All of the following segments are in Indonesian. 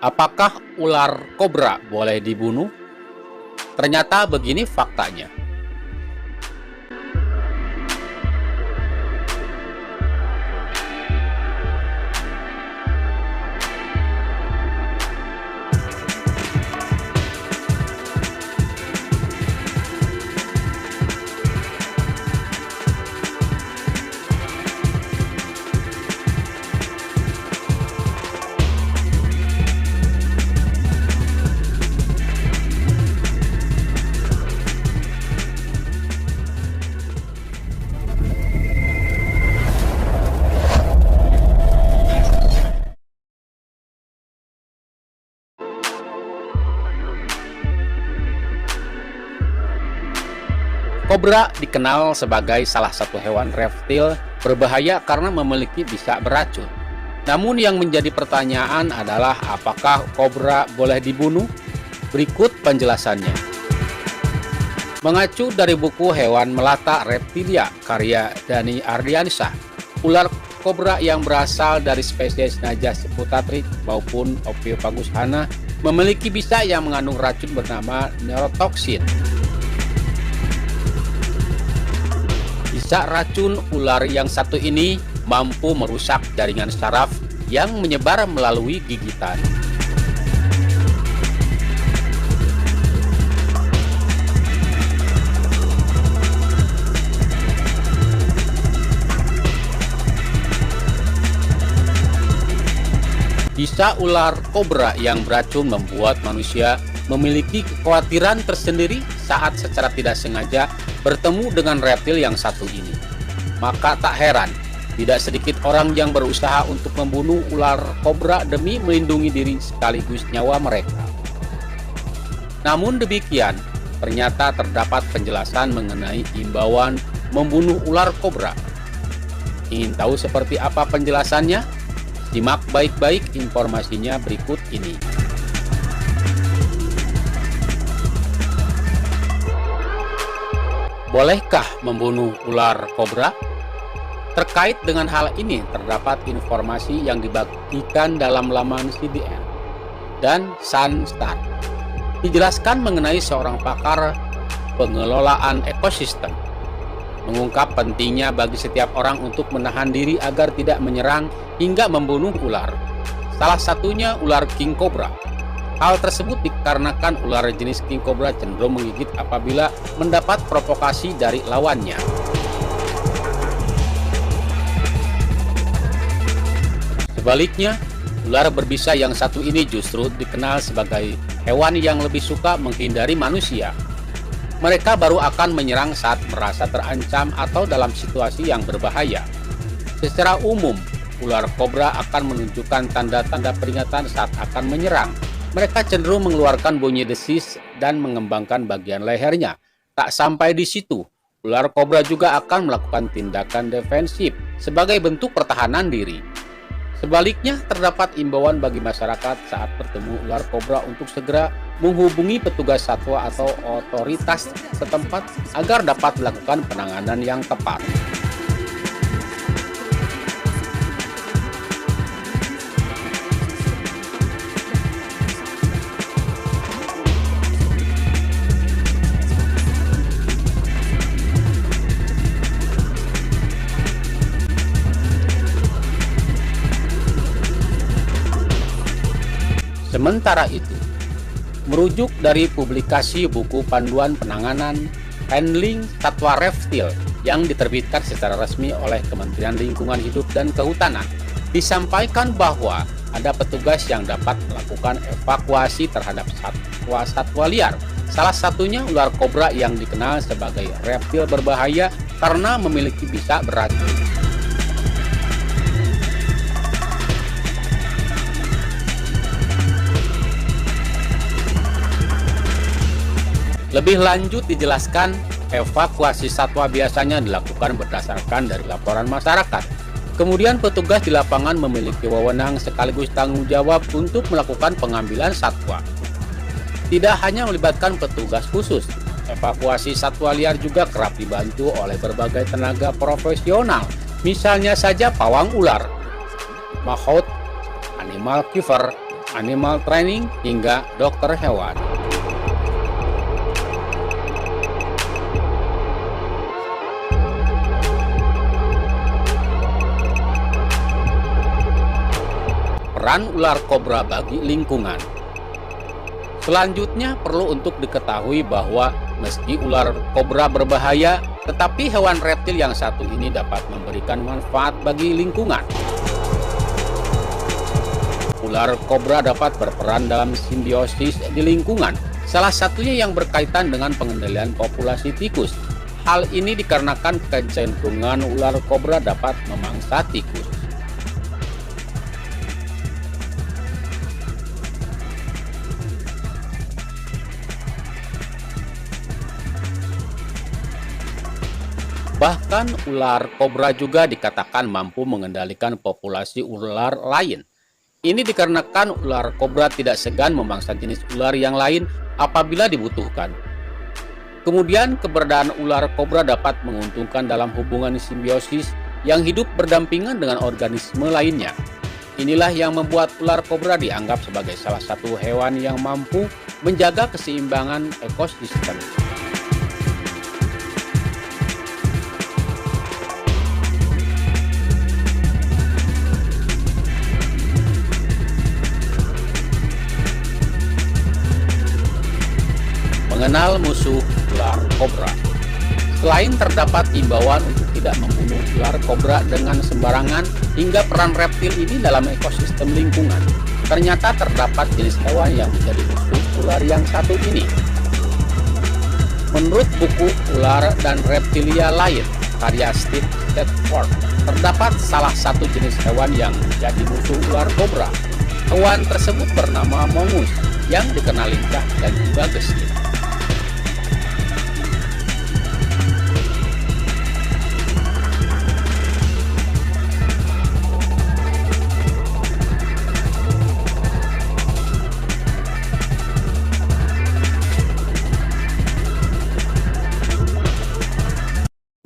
Apakah ular kobra boleh dibunuh? Ternyata begini faktanya. Kobra dikenal sebagai salah satu hewan reptil berbahaya karena memiliki bisa beracun. Namun yang menjadi pertanyaan adalah apakah kobra boleh dibunuh? Berikut penjelasannya. Mengacu dari buku Hewan Melata Reptilia karya Dani Ardiansyah, ular kobra yang berasal dari spesies Najas putratrik maupun Ophiopagus hana memiliki bisa yang mengandung racun bernama neurotoksin. Bisa racun ular yang satu ini mampu merusak jaringan saraf yang menyebar melalui gigitan. Bisa ular kobra yang beracun membuat manusia memiliki kekhawatiran tersendiri saat secara tidak sengaja bertemu dengan reptil yang satu ini. Maka tak heran, tidak sedikit orang yang berusaha untuk membunuh ular kobra demi melindungi diri sekaligus nyawa mereka. Namun demikian, ternyata terdapat penjelasan mengenai imbauan membunuh ular kobra. Ingin tahu seperti apa penjelasannya? Simak baik-baik informasinya berikut ini. Bolehkah membunuh ular kobra? Terkait dengan hal ini, terdapat informasi yang dibagikan dalam laman CDN dan Sunstar. Dijelaskan mengenai seorang pakar pengelolaan ekosistem, mengungkap pentingnya bagi setiap orang untuk menahan diri agar tidak menyerang hingga membunuh ular. Salah satunya ular king cobra. Hal tersebut dikarenakan ular jenis king cobra cenderung menggigit apabila mendapat provokasi dari lawannya. Sebaliknya, ular berbisa yang satu ini justru dikenal sebagai hewan yang lebih suka menghindari manusia. Mereka baru akan menyerang saat merasa terancam atau dalam situasi yang berbahaya. Secara umum, ular kobra akan menunjukkan tanda-tanda peringatan saat akan menyerang. Mereka cenderung mengeluarkan bunyi desis dan mengembangkan bagian lehernya. Tak sampai di situ, ular kobra juga akan melakukan tindakan defensif sebagai bentuk pertahanan diri. Sebaliknya, terdapat imbauan bagi masyarakat saat bertemu ular kobra untuk segera menghubungi petugas satwa atau otoritas setempat agar dapat melakukan penanganan yang tepat. Sementara itu, merujuk dari publikasi buku panduan penanganan handling satwa reptil yang diterbitkan secara resmi oleh Kementerian Lingkungan Hidup dan Kehutanan, disampaikan bahwa ada petugas yang dapat melakukan evakuasi terhadap satwa-satwa liar. Salah satunya ular kobra yang dikenal sebagai reptil berbahaya karena memiliki bisa beracun. Lebih lanjut dijelaskan, evakuasi satwa biasanya dilakukan berdasarkan dari laporan masyarakat. Kemudian petugas di lapangan memiliki wewenang sekaligus tanggung jawab untuk melakukan pengambilan satwa. Tidak hanya melibatkan petugas khusus, evakuasi satwa liar juga kerap dibantu oleh berbagai tenaga profesional. Misalnya saja pawang ular, mahout, animal keeper, animal training, hingga dokter hewan. Peran ular kobra bagi lingkungan. Selanjutnya perlu untuk diketahui bahwa meski ular kobra berbahaya, tetapi hewan reptil yang satu ini dapat memberikan manfaat bagi lingkungan. Ular kobra dapat berperan dalam simbiosis di lingkungan, salah satunya yang berkaitan dengan pengendalian populasi tikus. Hal ini dikarenakan kecenderungan ular kobra dapat memangsa tikus. Bahkan ular kobra juga dikatakan mampu mengendalikan populasi ular lain. Ini dikarenakan ular kobra tidak segan memangsa jenis ular yang lain apabila dibutuhkan. Kemudian keberadaan ular kobra dapat menguntungkan dalam hubungan simbiosis yang hidup berdampingan dengan organisme lainnya. Inilah yang membuat ular kobra dianggap sebagai salah satu hewan yang mampu menjaga keseimbangan ekosistem. Mengenal musuh ular kobra. Selain terdapat imbauan untuk tidak membunuh ular kobra dengan sembarangan hingga peran reptil ini dalam ekosistem lingkungan, ternyata terdapat jenis hewan yang menjadi musuh ular yang satu ini. Menurut buku Ular dan Reptilia Lain karya Steve Tedford, terdapat salah satu jenis hewan yang menjadi musuh ular kobra. Hewan tersebut bernama mongoose yang dikenal lincah dan juga gesit.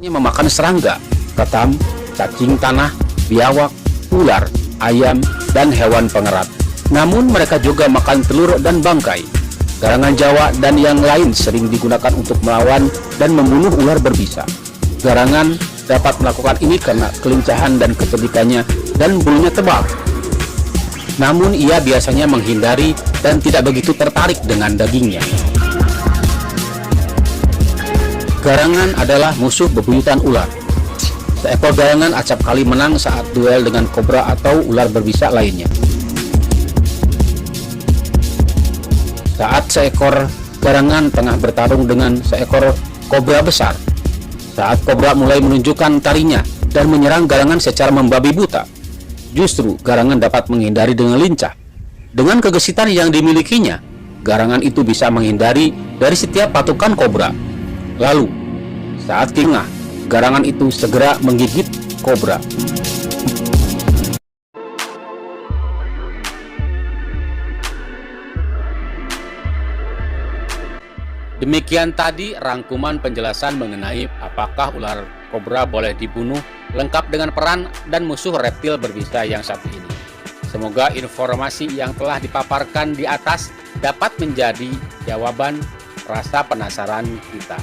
Memakan serangga, ketam, cacing tanah, biawak, ular, ayam, dan hewan pengerat. Namun mereka juga makan telur dan bangkai. Garangan Jawa dan yang lain sering digunakan untuk melawan dan membunuh ular berbisa. Garangan dapat melakukan ini karena kelincahan dan kecerdikannya dan bulunya tebal. Namun ia biasanya menghindari dan tidak begitu tertarik dengan dagingnya. Garangan adalah musuh bebuyutan ular. Seekor garangan acap kali menang saat duel dengan kobra atau ular berbisa lainnya. Saat seekor garangan tengah bertarung dengan seekor kobra besar, saat kobra mulai menunjukkan taringnya dan menyerang garangan secara membabi buta, justru garangan dapat menghindari dengan lincah. Dengan kegesitan yang dimilikinya, garangan itu bisa menghindari dari setiap patukan kobra. Lalu, saat lengah, garangan itu segera menggigit kobra. Demikian tadi rangkuman penjelasan mengenai apakah ular kobra boleh dibunuh, lengkap dengan peran dan musuh reptil berbisa yang satu ini. Semoga informasi yang telah dipaparkan di atas dapat menjadi jawaban rasa penasaran kita.